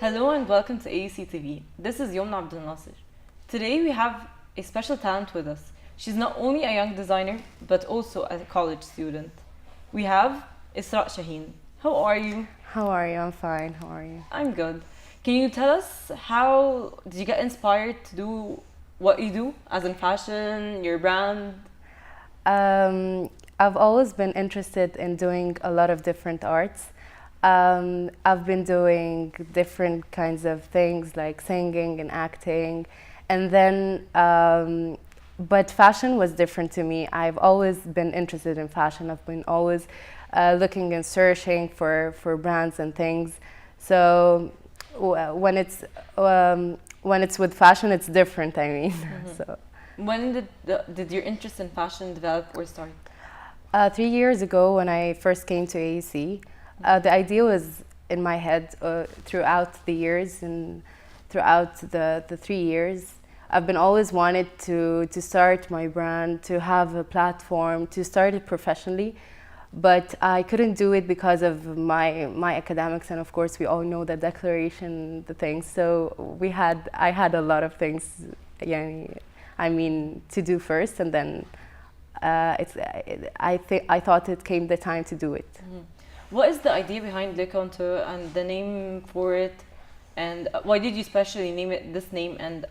Hello and welcome to AUCTV. This is Yomna Abdelnasser. Today we have a special talent with us. She's not only a young designer, but also a college student. We have Esraa Shaheen. How are you? How are you? I'm fine. How are you? I'm good. Can you tell us how did you get inspired to do what you do, as in fashion, your brand? I've always been interested in doing a lot of different arts. I've been doing different kinds of things like singing and acting, and then but fashion was different to me. I've always been interested in fashion. I've been always looking and searching for brands and things. So when it's with fashion, it's different. I mean, so. When did your interest in fashion develop or start? 3 years ago, when I first came to AUC, the idea was in my head throughout the years, and throughout the 3 years, I've been always wanted to start my brand, to have a platform, to start it professionally, but I couldn't do it because of my academics, and of course we all know the declaration, the things. So I had a lot of things, to do first, and then I thought it came the time to do it. Mm-hmm. What is the idea behind Le Contour and the name for it, and why did you specially name it this name, and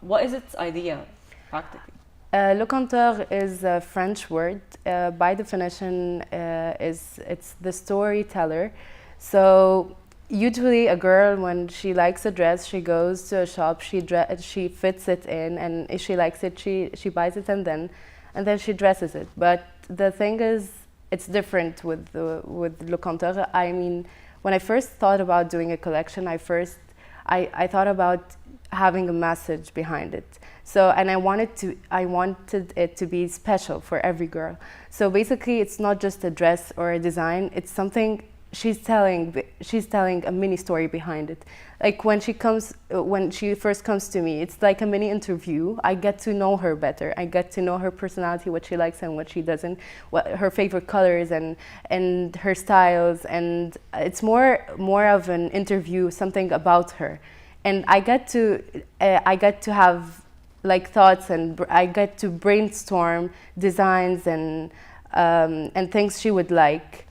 what is its idea practically? Le Contour is a French word. By definition, it's the storyteller. So usually a girl, when she likes a dress, she goes to a shop, she fits it in, and if she likes it, she buys it, and then she dresses it. But the thing is, it's different with Le Contour. I mean, when I first thought about doing a collection, I thought about having a message behind it. So, and I wanted it to be special for every girl. So basically, it's not just a dress or a design. It's something she's telling a mini story behind it. Like when she first comes to me, it's like a mini interview. I get to know her better. I get to know her personality, what she likes and what she doesn't, what her favorite colors and her styles, and it's more of an interview, something about her. And I get to have like thoughts, and I get to brainstorm designs and things she would like.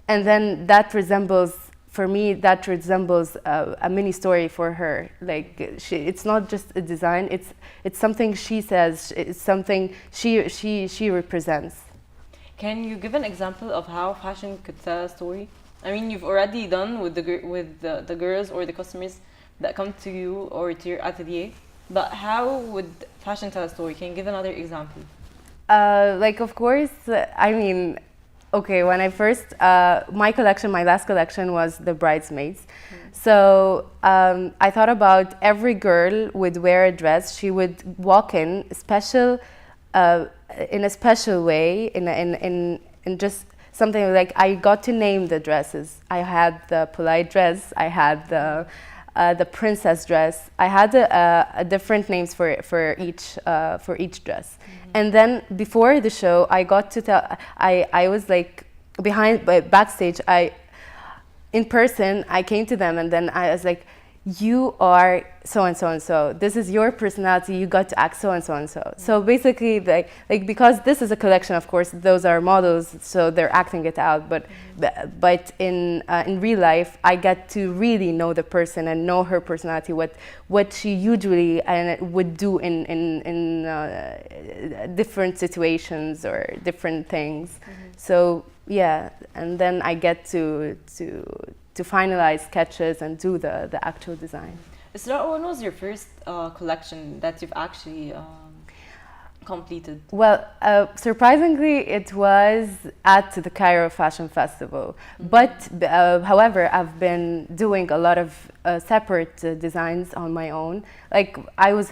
And then that resembles a mini story for her. Like it's not just a design; it's something she says. It's something she represents. Can you give an example of how fashion could tell a story? I mean, you've already done with the girls or the customers that come to you or to your atelier. But how would fashion tell a story? Can you give another example? Of course, I mean. Okay, when I first, my last collection was the bridesmaids. So I thought about every girl would wear a dress. She would walk in a special way, in just something like, I got to name the dresses. I had the polite dress. I had the princess dress. I had a different names for each dress. And then before the show, I got to tell. I was like backstage. In person, I came to them, and then I was like, "You are so and so and so. This is your personality. You got to act so and so and so." So basically, like because this is a collection, of course, those are models, so they're acting it out. But in real life, I get to really know the person and know her personality, what she usually would do in different situations or different things. So yeah, and then I get to finalize sketches and do the actual design. Esraa, when was your first collection that you've actually completed? Well, surprisingly, it was at the Cairo Fashion Festival. But however, I've been doing a lot of separate designs on my own. Like I was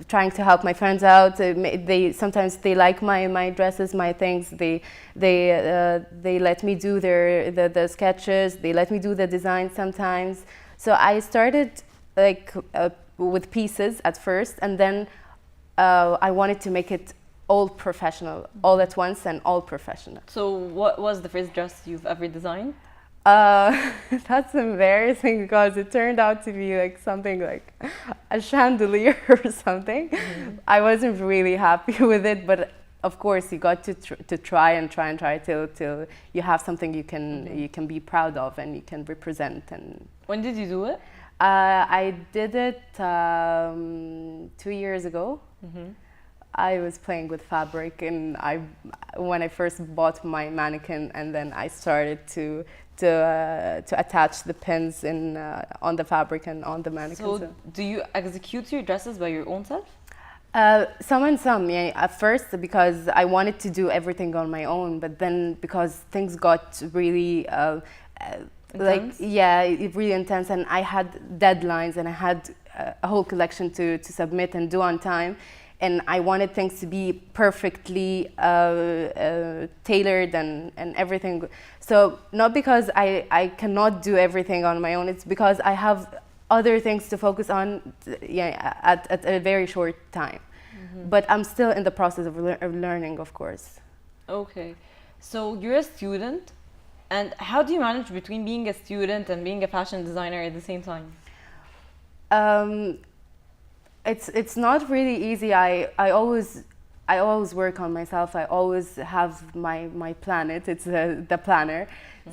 trying to help my friends out. Sometimes they like my dresses, my things. They let me do the sketches. They let me do the design sometimes. So I started with pieces at first, and then I wanted to make it all professional, all at once and all professional. So what was the first dress you've ever designed? That's embarrassing because it turned out to be like something like a chandelier or something. I wasn't really happy with it, but of course you got to try and try till you have something you can be proud of and you can represent. And When did you do it? I did it 2 years ago. I was playing with fabric, and when I first bought my mannequin, and then I started to attach the pins on the fabric and on the mannequin. So do you execute your dresses by your own self? Some and some, yeah. At first, because I wanted to do everything on my own, but then because things got really really intense, and I had deadlines, and I had a whole collection to submit and do on time. And I wanted things to be perfectly tailored and everything. So not because I cannot do everything on my own, it's because I have other things to focus on at a very short time. But I'm still in the process of learning, of course. Okay. So you're a student, and how do you manage between being a student and being a fashion designer at the same time? It's not really easy. I always work on myself. I always have my planet. It's the planner.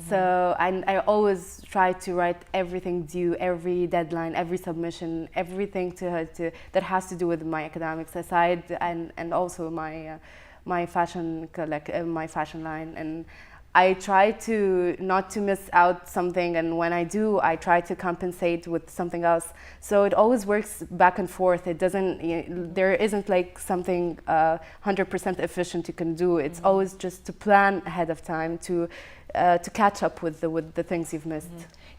So I always try to write everything due, every deadline, every submission, everything that has to do with my academics aside, and also my fashion my fashion line. And I try to not to miss out something, and when I do, I try to compensate with something else. So it always works back and forth. It doesn't. There isn't like something 100% efficient you can do. It's always just to plan ahead of time to catch up with the things you've missed.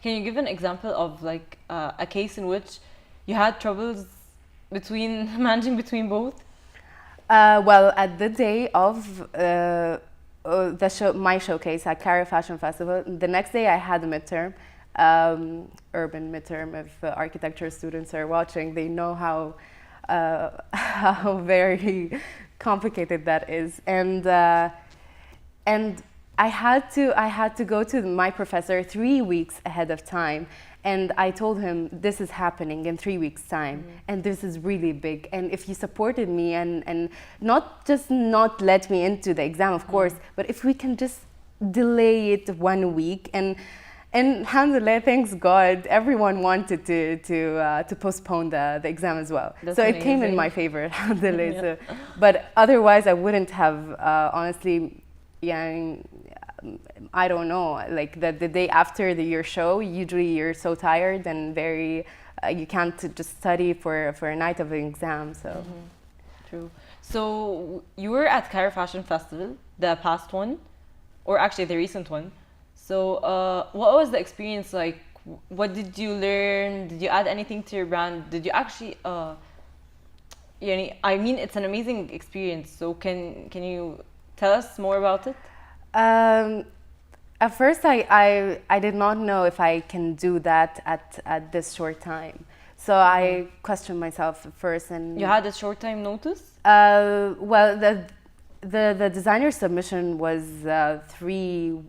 Can you give an example of like a case in which you had troubles managing between both? Well, at the day of my showcase at Cairo Fashion Festival, the next day I had a midterm, urban midterm. If architecture students are watching, they know how very complicated that is. And I had to go to my professor 3 weeks ahead of time. And I told him, this is happening in 3 weeks' time, and this is really big. And if you supported me and not let me into the exam, of course, but if we can just delay it 1 week, and alhamdulillah, thanks God, everyone wanted to postpone the exam as well. That's so amazing. It came in my favor, alhamdulillah. So, but otherwise, I wouldn't have, honestly, I don't know, like the day after your show, usually you're so tired and very, you can't just study for a night of an exam, so. True. So you were at Cairo Fashion Festival, the past one, or actually the recent one. So what was the experience like? What did you learn? Did you add anything to your brand? Did you actually, I mean, it's an amazing experience. So can you tell us more about it? At first, I did not know if I can do that at this short time. So I questioned myself at first. And you had a short time notice? Well, the designer submission was 3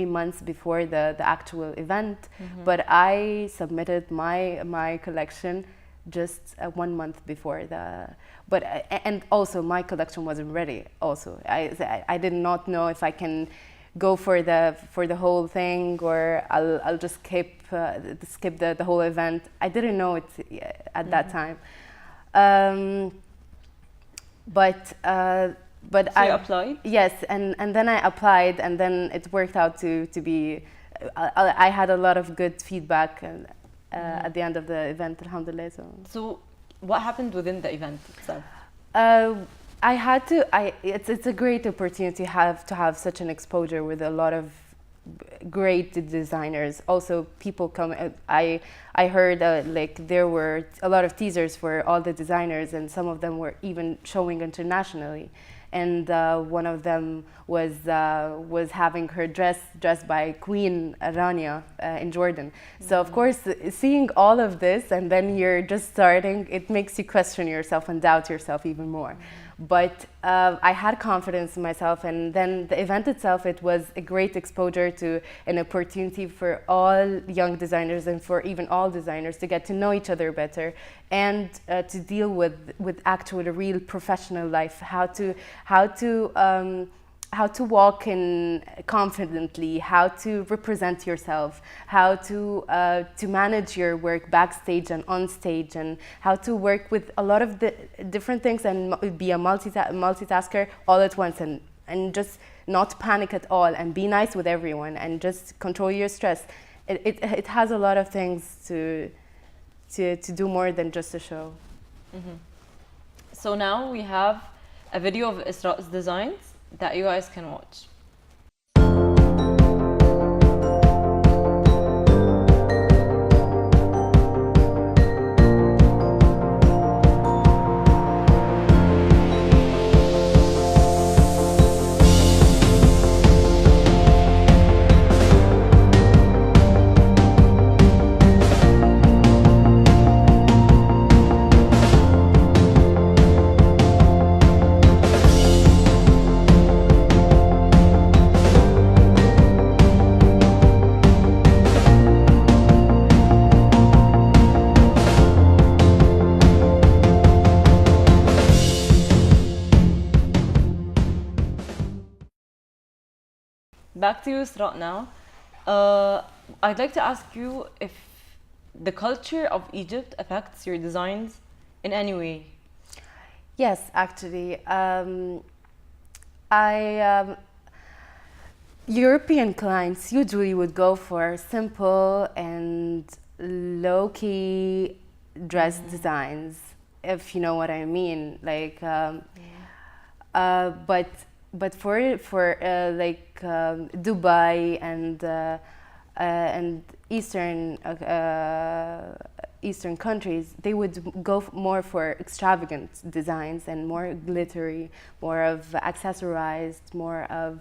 months before the actual event, but I submitted my collection just 1 month before and also my collection wasn't ready. Also, I did not know if I can go for the whole thing, or I'll just skip the whole event. I didn't know it at that time. But so I applied? Yes, and then I applied, and then it worked out to be. I had a lot of good feedback at the end of the event, alhamdulillah. So what happened within the event itself? It's a great opportunity to have such an exposure with a lot of great designers. Also, people come. I heard like there were a lot of teasers for all the designers, and some of them were even showing internationally. And one of them was having her dressed by Queen Rania in Jordan. So of course, seeing all of this, and then you're just starting, it makes you question yourself and doubt yourself even more. But I had confidence in myself, and then the event itself, it was a great exposure to an opportunity for all young designers and for even all designers to get to know each other better and to deal with actual real professional life, how to walk in confidently, how to represent yourself, how to manage your work backstage and on stage, and how to work with a lot of the different things and be a multitasker all at once, and just not panic at all, and be nice with everyone, and just control your stress. It has a lot of things to do more than just a show. Mm-hmm. So now we have a video of Esraa's designs that you guys can watch. Back to you, Esraa, now. I'd like to ask you if the culture of Egypt affects your designs in any way. Yes, actually. European clients usually would go for simple and low-key dress designs, if you know what I mean. Like, but for Dubai and Eastern countries, they would go more for extravagant designs and more glittery, more of accessorized, more of.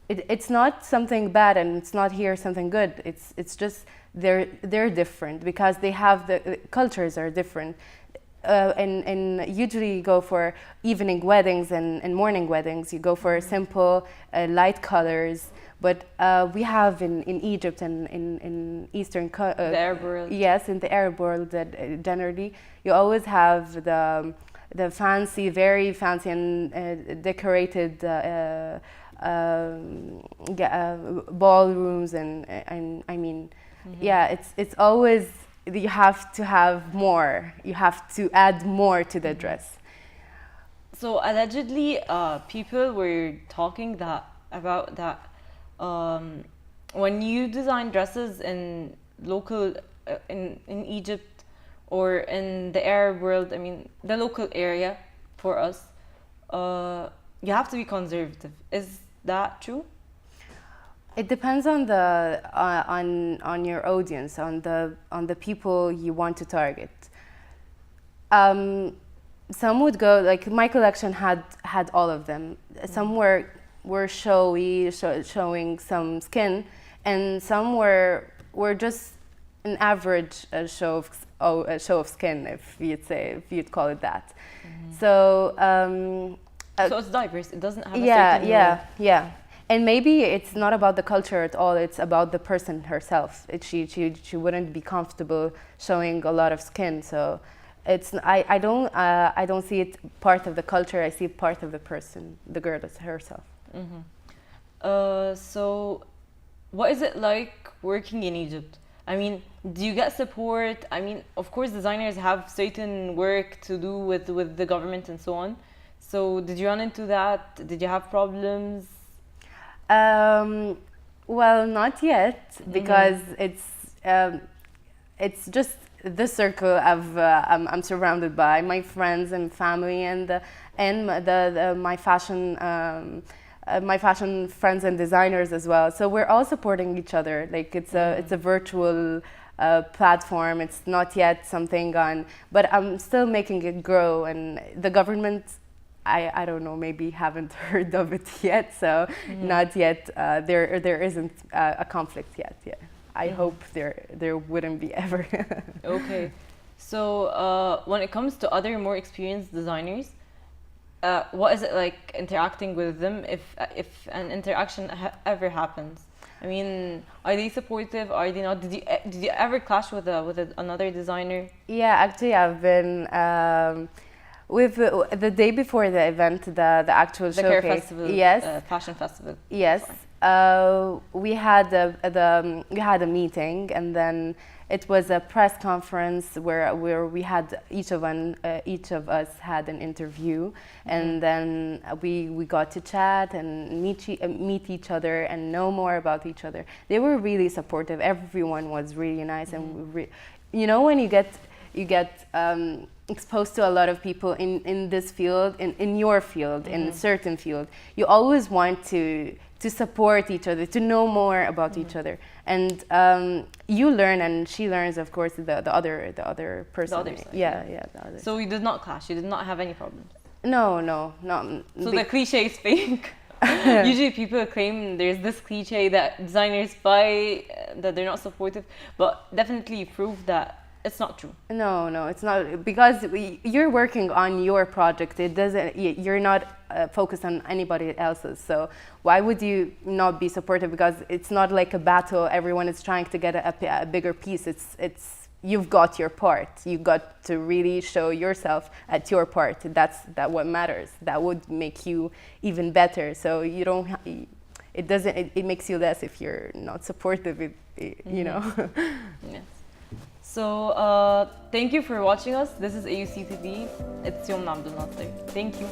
It's not something bad, and it's not here something good. It's just they're different because they have the cultures are different. And usually you go for evening weddings and morning weddings. You go for simple, light colors. But we have in Egypt and in Eastern... the Arab world. Yes, in the Arab world, that generally you always have the fancy, very fancy and decorated ballrooms and I mean, yeah, it's always... You have to have more. You have to add more to the dress. So allegedly, people were talking about that when you design dresses in local in Egypt or in the Arab world, I mean the local area for us, you have to be conservative. Is that true? It depends on the on your audience, on the people you want to target. Some would go, like my collection had all of them. Some were showy, showing some skin, and some were just an average show of skin, if you'd call it that. So it's diverse. It doesn't have a certain yeah. And maybe it's not about the culture at all. It's about the person herself. She wouldn't be comfortable showing a lot of skin. So it's I don't see it part of the culture. I see it part of the person, the girl herself. So what is it like working in Egypt? I mean, do you get support? I mean, of course, designers have certain work to do with the government and so on. So did you run into that? Did you have problems? Well, not yet, because it's just the circle of I'm surrounded by my friends and family and my fashion friends and designers as well. So we're all supporting each other. Like it's a virtual platform. It's not yet something on, but I'm still making it grow. And the government, I don't know, maybe haven't heard of it yet, so not yet. There isn't a conflict yet. Yeah, I hope there wouldn't be ever. Okay, so when it comes to other more experienced designers, what is it like interacting with them if an interaction ever happens? I mean, are they supportive? Are they not? Did you ever clash with another designer? Yeah, actually, I've been with the day before the event, the actual The showcase. Care Festival, Yes, fashion festival. yes. We had we had a meeting, and then it was a press conference where we had each of us had an interview, and then we got to chat and meet each other and know more about each other. They were really supportive. Everyone was really nice, and you know, when you get exposed to a lot of people in this field, in your field, in a certain field, you always want to support each other, to know more about each other, and you learn, and she learns, of course, the other person. The other side, the other. So you did not clash. You did not have any problems. No. So the cliche is fake. Usually people claim there's this cliche that designers buy, that they're not supportive, but definitely you prove that it's not true. No, it's not, because you're working on your project. You're not focused on anybody else's. So why would you not be supportive? Because it's not like a battle. Everyone is trying to get a bigger piece. It's you've got your part. You got to really show yourself at your part. That's what matters. That would make you even better. So you don't. It makes you less if you're not supportive. You know. Yes. So, thank you for watching us. This is AUCTV. It's Yomna Abdelnasser. Thank you.